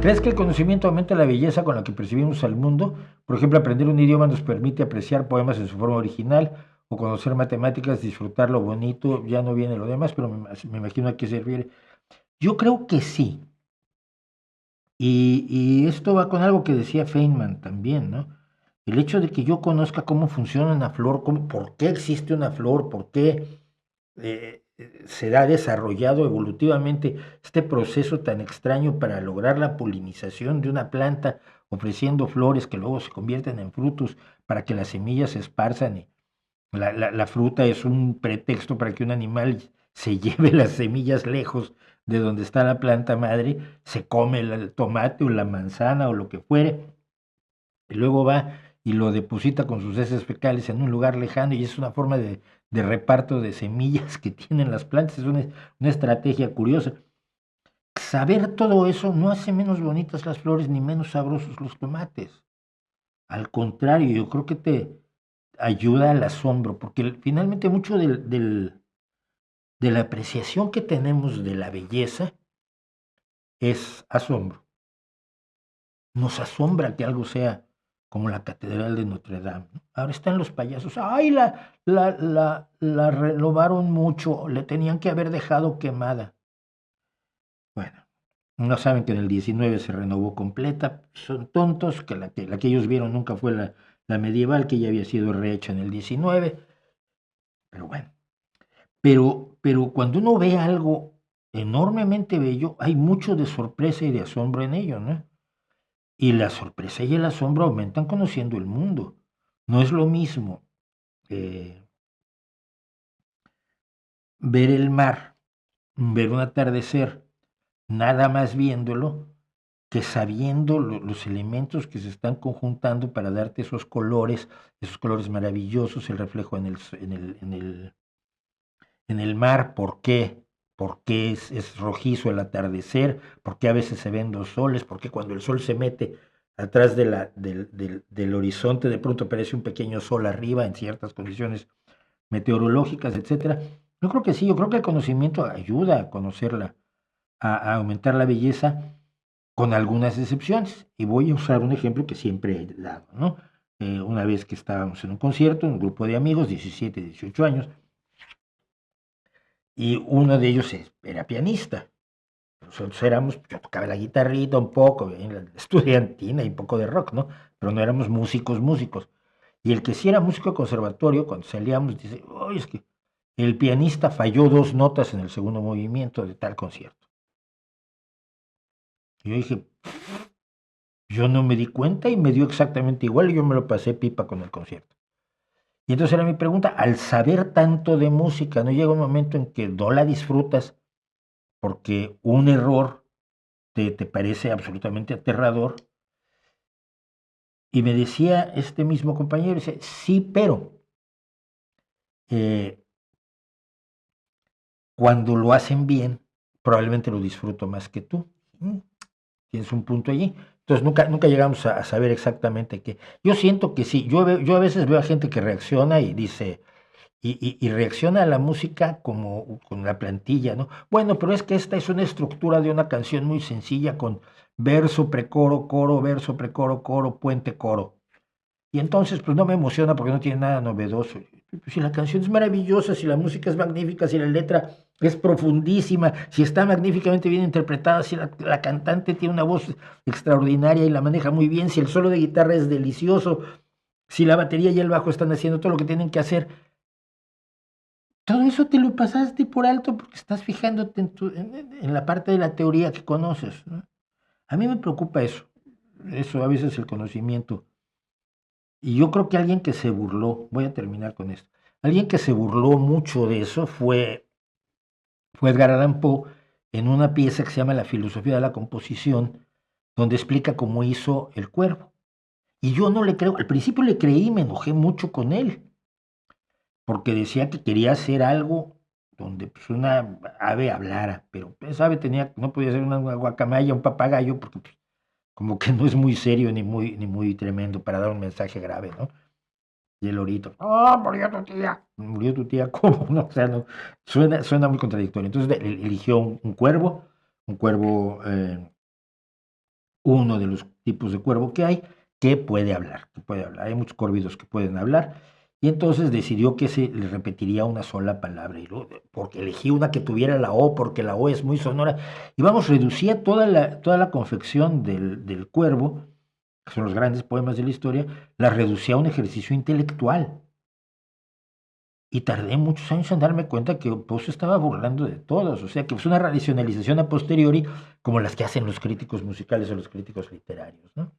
¿Crees que el conocimiento aumenta la belleza con la que percibimos al mundo? Por ejemplo, aprender un idioma nos permite apreciar poemas en su forma original o conocer matemáticas, disfrutar lo bonito, ya no viene lo demás, pero me imagino a qué se refiere. Yo creo que sí. Y esto va con algo que decía Feynman también, ¿no? El hecho de que yo conozca cómo funciona una flor, por qué existe una flor, por qué se ha desarrollado evolutivamente este proceso tan extraño para lograr la polinización de una planta, ofreciendo flores que luego se convierten en frutos para que las semillas se esparzan. Y la fruta es un pretexto para que un animal se lleve las semillas lejos de donde está la planta madre, se come el tomate o la manzana o lo que fuere, y luego va y lo deposita con sus heces fecales en un lugar lejano y es una forma de reparto de semillas que tienen las plantas, es una estrategia curiosa. Saber todo eso no hace menos bonitas las flores ni menos sabrosos los tomates. Al contrario, yo creo que te ayuda al asombro, porque finalmente mucho de la apreciación que tenemos de la belleza es asombro. Nos asombra que algo sea como la Catedral de Notre Dame, ¿no? Ahora están los payasos. ¡Ay, la renovaron mucho! Le tenían que haber dejado quemada. Bueno, no saben que en el 19 se renovó completa. Son tontos, que la que ellos vieron nunca fue la medieval, que ya había sido rehecha en el 19. Pero bueno. Pero cuando uno ve algo enormemente bello, hay mucho de sorpresa y de asombro en ello, ¿no? Y la sorpresa y el asombro aumentan conociendo el mundo. No es lo mismo eh, ver el mar, ver un atardecer, nada más viéndolo, que sabiendo los elementos que se están conjuntando para darte esos colores maravillosos, el reflejo en el mar, por qué es rojizo el atardecer, por qué a veces se ven dos soles, por qué cuando el sol se mete atrás del horizonte de pronto aparece un pequeño sol arriba en ciertas condiciones meteorológicas, etcétera. Yo creo que sí, yo creo que el conocimiento ayuda a conocerla, a aumentar la belleza, con algunas excepciones. Y voy a usar un ejemplo que siempre he dado, ¿no? Una vez que estábamos en un concierto, un grupo de amigos, 17, 18 años, y uno de ellos era pianista. Nosotros éramos, yo tocaba la guitarrita un poco, en la estudiantina y un poco de rock, ¿no? Pero no éramos músicos, músicos. Y el que sí era músico de conservatorio, cuando salíamos, dice, oye, es que el pianista falló dos notas en el segundo movimiento de tal concierto. Y yo dije, yo no me di cuenta y me dio exactamente igual y yo me lo pasé pipa con el concierto. Y entonces era mi pregunta, al saber tanto de música, ¿no llega un momento en que no la disfrutas porque un error te parece absolutamente aterrador? Y me decía este mismo compañero, dice, sí, pero eh, cuando lo hacen bien, probablemente lo disfruto más que tú. Tienes un punto allí. Entonces nunca llegamos a saber exactamente qué. Yo siento que sí, yo a veces veo a gente que reacciona y dice, y reacciona a la música como con la plantilla, ¿no? Bueno, pero es que esta es una estructura de una canción muy sencilla con verso, precoro, coro, verso, precoro, coro, puente, coro. Y entonces, pues no me emociona porque no tiene nada novedoso. Si la canción es maravillosa, si la música es magnífica, si la letra es profundísima, si está magníficamente bien interpretada, si la cantante tiene una voz extraordinaria y la maneja muy bien, si el solo de guitarra es delicioso, si la batería y el bajo están haciendo todo lo que tienen que hacer, todo eso te lo pasaste por alto porque estás fijándote en la parte de la teoría que conoces, ¿no? A mí me preocupa eso a veces el conocimiento. Y yo creo que alguien que se burló, voy a terminar con esto, alguien que se burló mucho de eso fue Edgar Allan Poe en una pieza que se llama La filosofía de la composición, donde explica cómo hizo El Cuervo. Y yo no le creo, al principio le creí, me enojé mucho con él, porque decía que quería hacer algo donde pues, una ave hablara, pero esa ave no podía ser una guacamaya, un papagayo, porque pues, como que no es muy serio ni muy tremendo para dar un mensaje grave, ¿no? Y el lorito, ¡oh, murió tu tía! ¿Murió tu tía? ¿Cómo? No, o sea, no, suena muy contradictorio. Entonces eligió un cuervo uno de los tipos de cuervo que hay, que puede hablar, que puede hablar. Hay muchos córvidos que pueden hablar, y entonces decidió que se le repetiría una sola palabra, y porque elegí una que tuviera la O, porque la O es muy sonora, y vamos, reducía toda la confección del cuervo, que son los grandes poemas de la historia, la reducía a un ejercicio intelectual. Y tardé muchos años en darme cuenta que Poe se estaba burlando de todos, o sea que es una racionalización a posteriori como las que hacen los críticos musicales o los críticos literarios, ¿no?